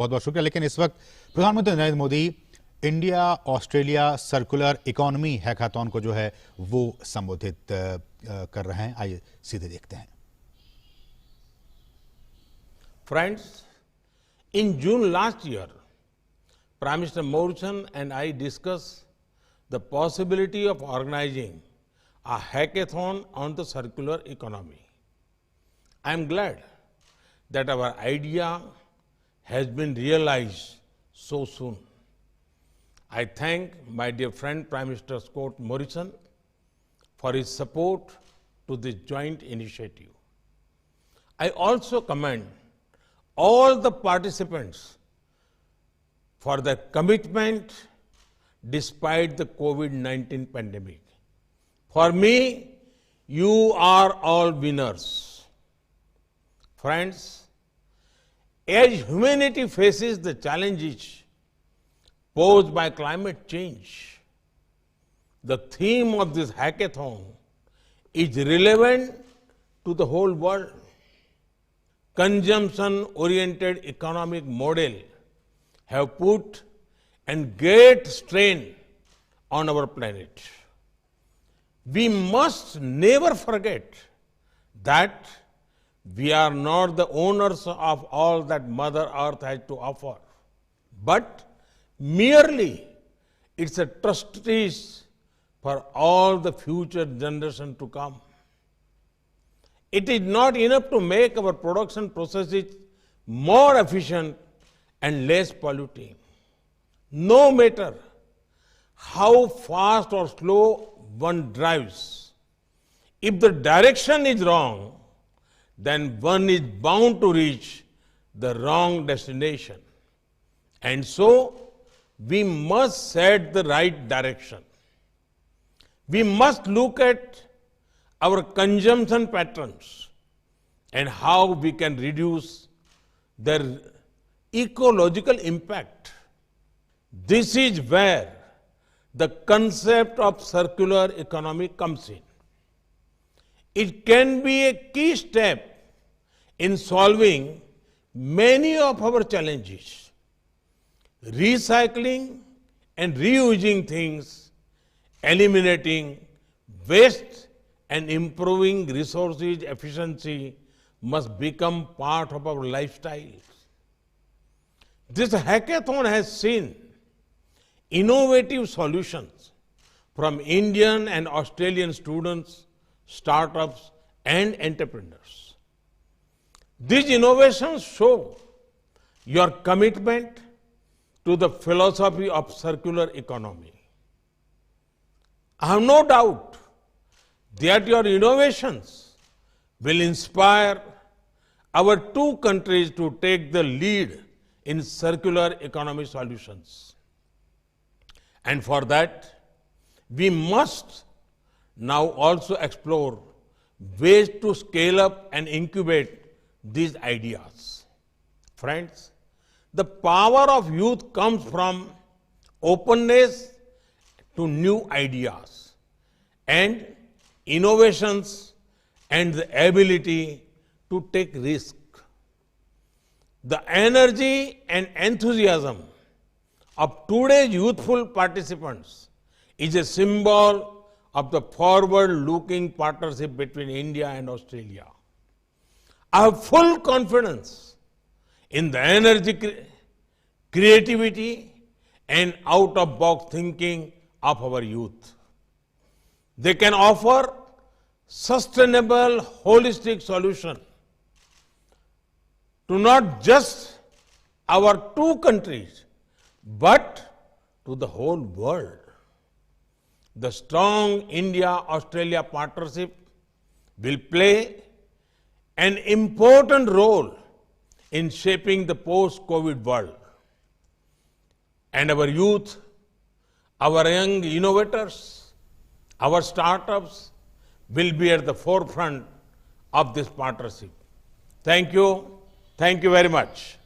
बहुत बहुत शुक्रिया। लेकिन इस वक्त प्रधानमंत्री Narendra Modi India Australia circular economy hackathon को जो है वो संबोधित कर रहे हैं। आइए सीधे देखते हैं। Friends, in June last year, Prime Minister Morrison and I discussed the possibility of organizing a hackathon on the circular economy. I am glad that our idea has been realized so soon. I thank my dear friend Prime Minister Scott Morrison for his support to this joint initiative. I also commend all the participants for their commitment despite the COVID-19 pandemic. For me, you are all winners. Friends, as humanity faces the challenges posed by climate change, the theme of this hackathon is relevant to the whole world. Consumption-oriented economic model have put and great strain on our planet. We must never forget that we are not the owners of all that Mother Earth has to offer, but merely it's a trustees for all the future generations to come. It is not enough to make our production processes more efficient and less polluting. No matter how fast or slow one drives, if the direction is wrong, then one is bound to reach the wrong destination. And so, we must set the right direction. We must look at our consumption patterns and how we can reduce their ecological impact. This is where the concept of circular economy comes in. It can be a key step in solving many of our challenges. Recycling and reusing things, eliminating waste and improving resources efficiency must become part of our lifestyles. This hackathon has seen innovative solutions from Indian and Australian students, startups, and entrepreneurs. These innovations show your commitment to the philosophy of circular economy. I have no doubt that your innovations will inspire our two countries to take the lead in circular economy solutions. And for that, we must now also explore ways to scale up and incubate these ideas. Friends, the power of youth comes from openness to new ideas and innovations and the ability to take risks. The energy and enthusiasm of today's youthful participants is a symbol of the forward-looking partnership between India and Australia. I have full confidence in the energy, creativity, and out-of-box thinking of our youth. They can offer sustainable, holistic solution to not just our two countries, but to the whole world. The strong India-Australia partnership will play an important role in shaping the post-COVID world. And our youth, our young innovators, our startups will be at the forefront of this partnership. Thank you. Thank you very much.